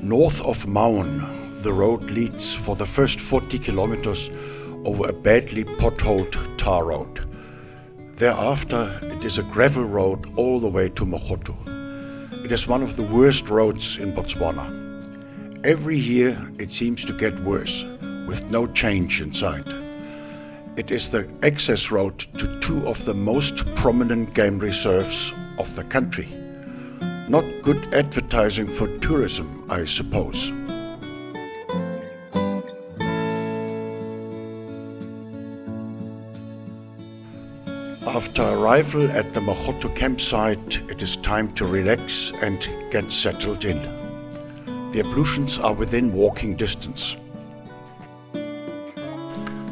North of Maun, the road leads for the first 40 kilometers over a badly potholed tar road. Thereafter, it is a gravel road all the way to Magotho. It is one of the worst roads in Botswana. Every year it seems to get worse, with no change in sight. It is the access road to two of the most prominent game reserves of the country. Not good advertising for tourism, I suppose. After arrival at the Magotho campsite, it is time to relax and get settled in. The ablutions are within walking distance.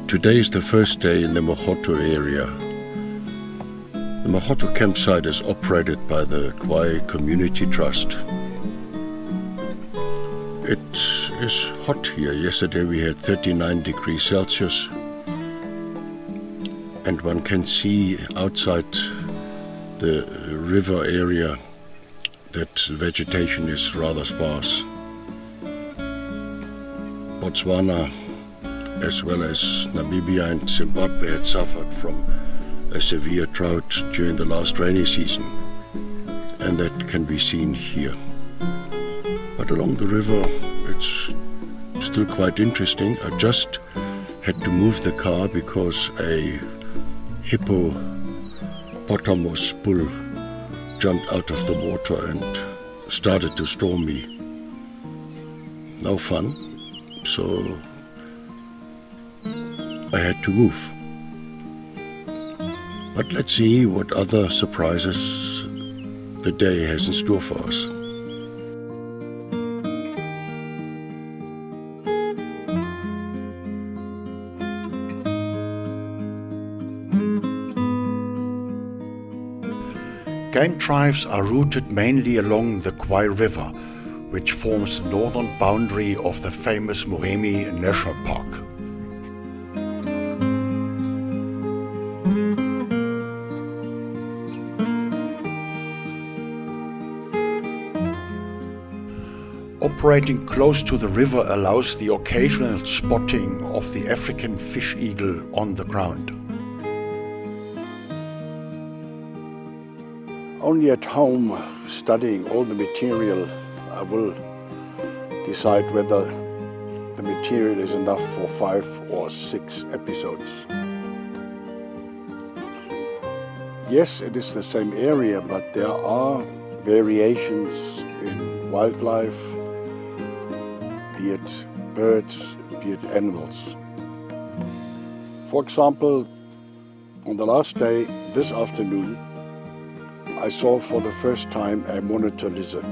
Today is the first day in the Magotho area. The Magotho campsite is operated by the Khwai Community Trust. It is hot here. Yesterday we had 39 degrees Celsius. And one can see outside the river area that vegetation is rather sparse. Botswana, as well as Namibia and Zimbabwe, had suffered from a severe drought during the last rainy season, and that can be seen here. But along the river, it's still quite interesting. I just had to move the car because a hippopotamus bull jumped out of the water and started to storm me. No fun, so I had to move. But let's see what other surprises the day has in store for us. Game drives are routed mainly along the Khwai River, which forms the northern boundary of the famous Moremi National Park. Operating close to the river allows the occasional spotting of the African fish eagle on the ground. Only at home, studying all the material, I will decide whether the material is enough for 5 or 6 episodes. Yes, it is the same area, but there are variations in wildlife, be it birds, be it animals. For example, on the last day, this afternoon, I saw for the first time a monitor lizard.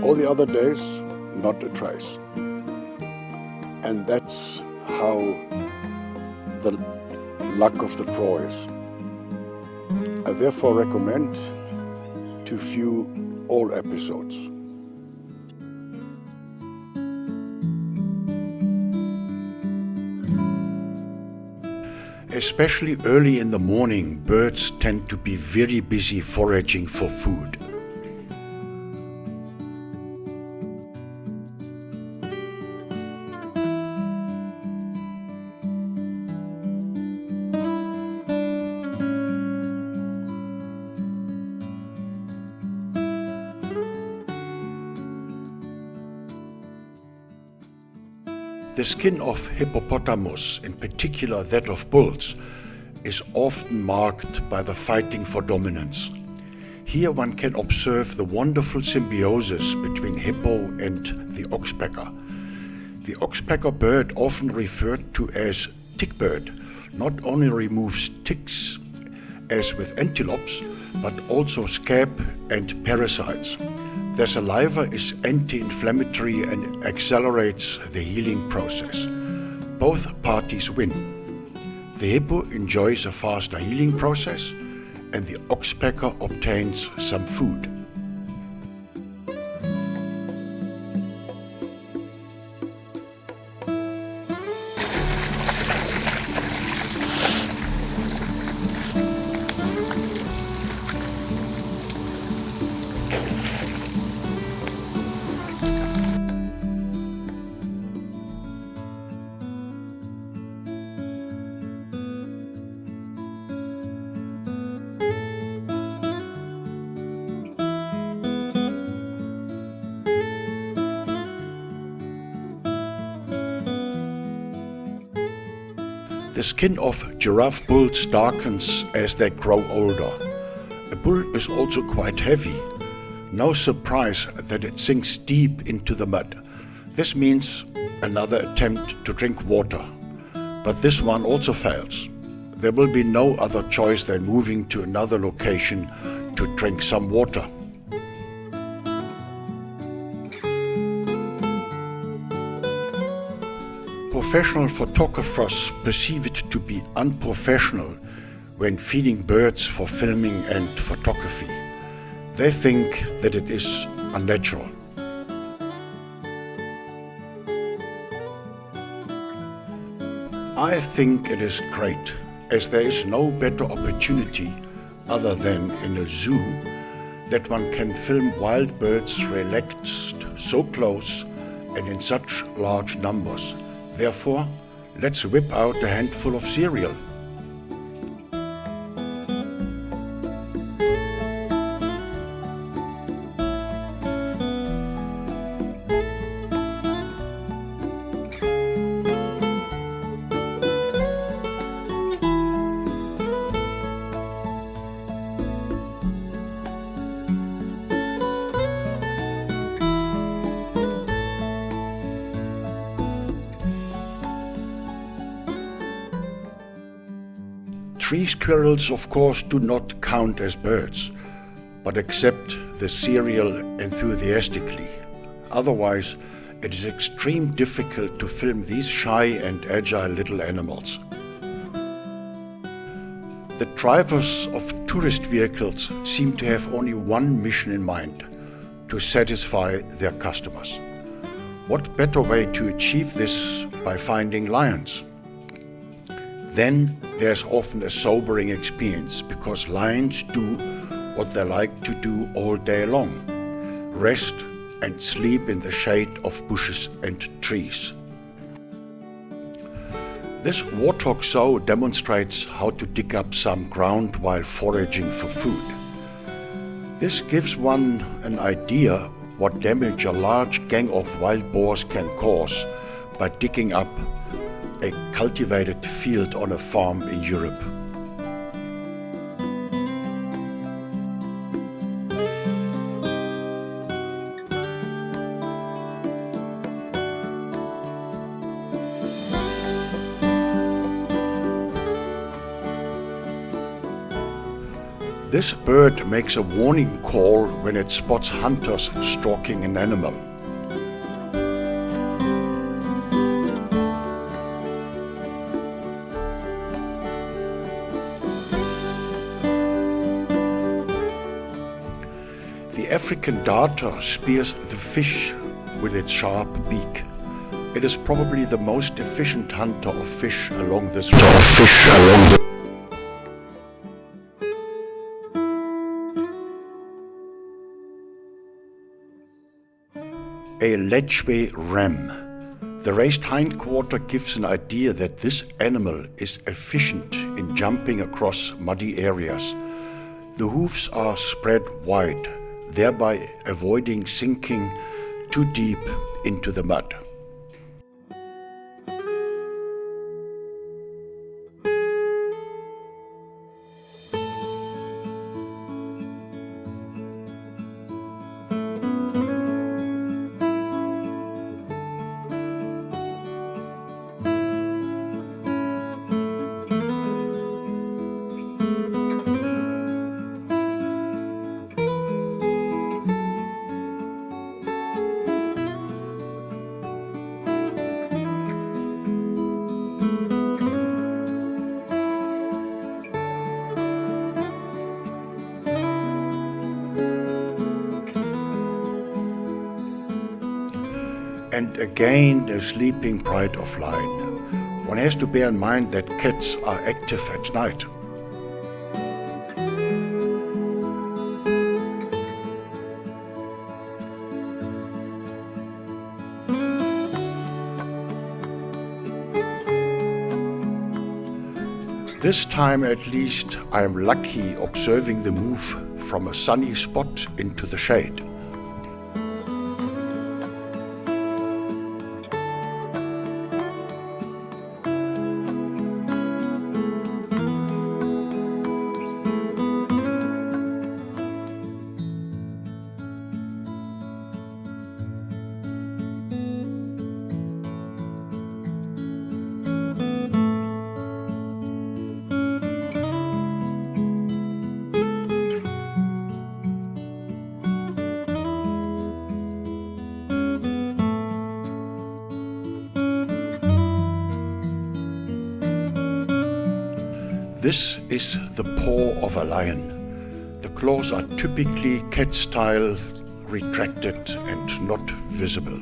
All the other days, not a trace. And that's how the luck of the draw is. I therefore recommend to view all episodes. Especially early in the morning, birds tend to be very busy foraging for food. The skin of hippopotamus, in particular that of bulls, is often marked by the fighting for dominance. Here one can observe the wonderful symbiosis between hippo and the oxpecker. The oxpecker bird, often referred to as tick bird, not only removes ticks, as with antelopes, but also scab and parasites. Their saliva is anti-inflammatory and accelerates the healing process. Both parties win. The hippo enjoys a faster healing process, and the oxpecker obtains some food. skin of giraffe bulls darkens as they grow older. A bull is also quite heavy. No surprise that it sinks deep into the mud. This means another attempt to drink water. But this one also fails. There will be no other choice than moving to another location to drink some water. Professional photographers perceive it to be unprofessional when feeding birds for filming and photography. They think that it is unnatural. I think it is great, as there is no better opportunity other than in a zoo that one can film wild birds relaxed so close and in such large numbers. Therefore, let's whip out a handful of cereal. Tree squirrels, of course, do not count as birds, but accept the cereal enthusiastically. Otherwise, it is extremely difficult to film these shy and agile little animals. The drivers of tourist vehicles seem to have only one mission in mind: to satisfy their customers. What better way to achieve this by finding lions? Then there's often a sobering experience, because lions do what they like to do all day long: rest and sleep in the shade of bushes and trees. This warthog show demonstrates how to dig up some ground while foraging for food. This gives one an idea what damage a large gang of wild boars can cause by digging up a cultivated field on a farm in Europe. This bird makes a warning call when it spots hunters stalking an animal. The African darter spears the fish with its sharp beak. It is probably the most efficient hunter of fish along this road. A letchwe ram. The raised hindquarter gives an idea that this animal is efficient in jumping across muddy areas. The hoofs are spread wide, thereby avoiding sinking too deep into the mud. And again, the sleeping pride of lion. One has to bear in mind that cats are active at night. This time at least I am lucky observing the move from a sunny spot into the shade. This is the paw of a lion. The claws are typically cat-style, retracted and not visible.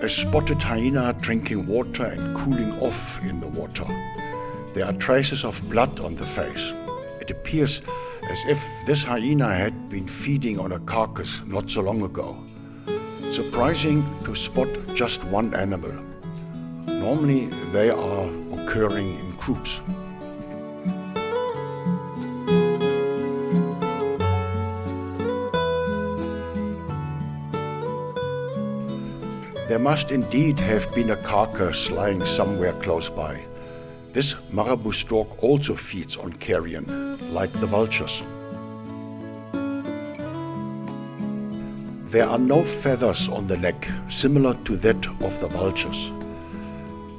A spotted hyena drinking water and cooling off in the water. There are traces of blood on the face. It appears as if this hyena had been feeding on a carcass not so long ago. Surprising to spot just one animal. Normally they are occurring in groups. There must indeed have been a carcass lying somewhere close by. This marabou stork also feeds on carrion, like the vultures. There are no feathers on the neck, similar to that of the vultures.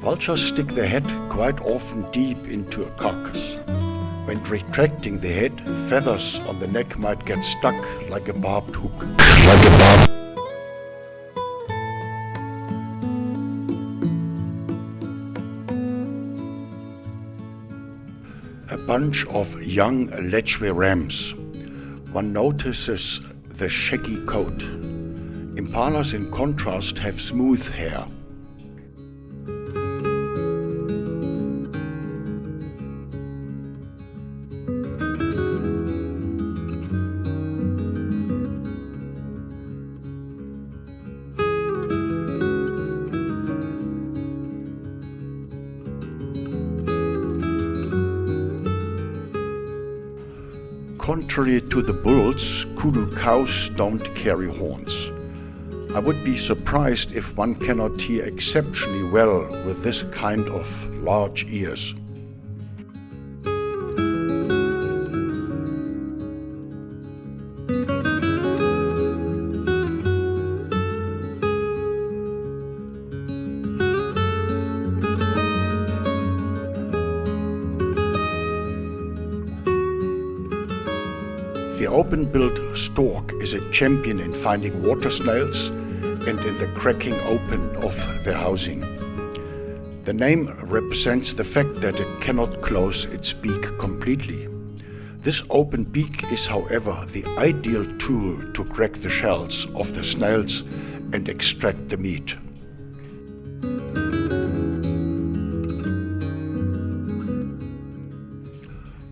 Vultures stick their head quite often deep into a carcass. When retracting the head, feathers on the neck might get stuck like a barbed hook. A bunch of young letchwe rams. One notices the shaggy coat. Impalas, in contrast, have smooth hair. Contrary to the bulls, kudu cows don't carry horns. I would be surprised if one cannot hear exceptionally well with this kind of large ears. The open-billed stork is a champion in finding water snails and in the cracking open of their housing. The name represents the fact that it cannot close its beak completely. This open beak is, however, the ideal tool to crack the shells of the snails and extract the meat.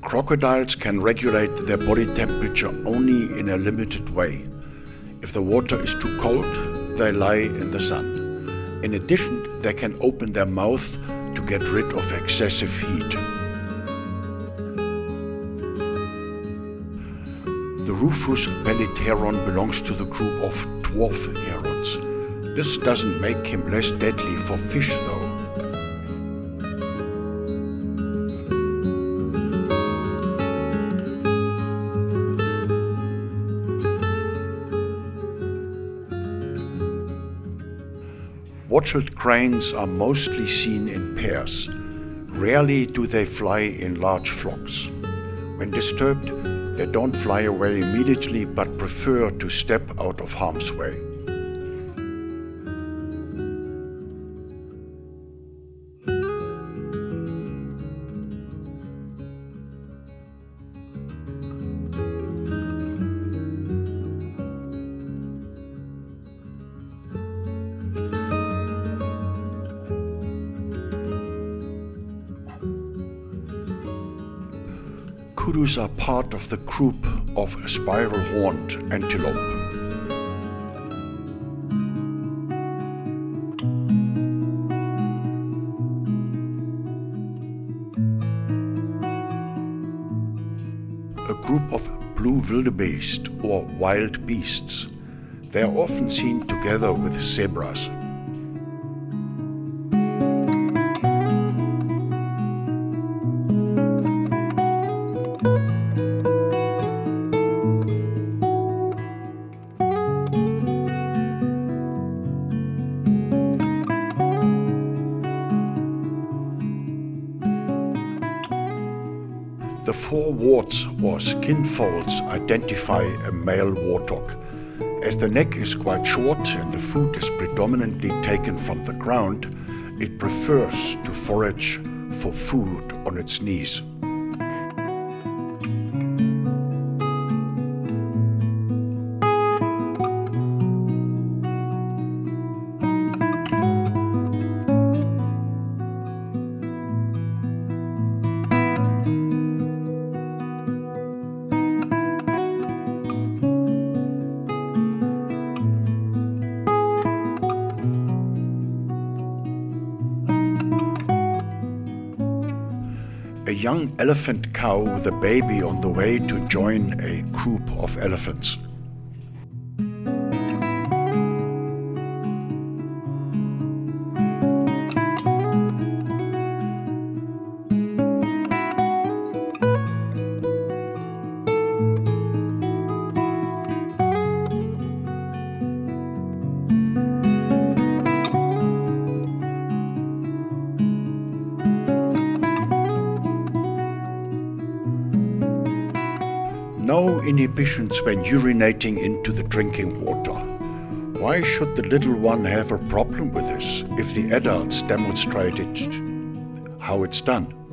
Crocodiles can regulate their body temperature only in a limited way. If the water is too cold, they lie in the sun. In addition, they can open their mouth to get rid of excessive heat. The rufous-bellied heron belongs to the group of dwarf herons. This doesn't make him less deadly for fish, though. Wattled cranes are mostly seen in pairs. Rarely do they fly in large flocks. When disturbed, they don't fly away immediately but prefer to step out of harm's way. Kudus are part of the group of spiral-horned antelope. A group of blue wildebeest or wild beasts. They are often seen together with zebras. The four warts or skin folds identify a male warthog. As the neck is quite short and the food is predominantly taken from the ground, it prefers to forage for food on its knees. A young elephant cow with a baby on the way to join a group of elephants. No inhibitions when urinating into the drinking water. Why should the little one have a problem with this if the adults demonstrated how it's done?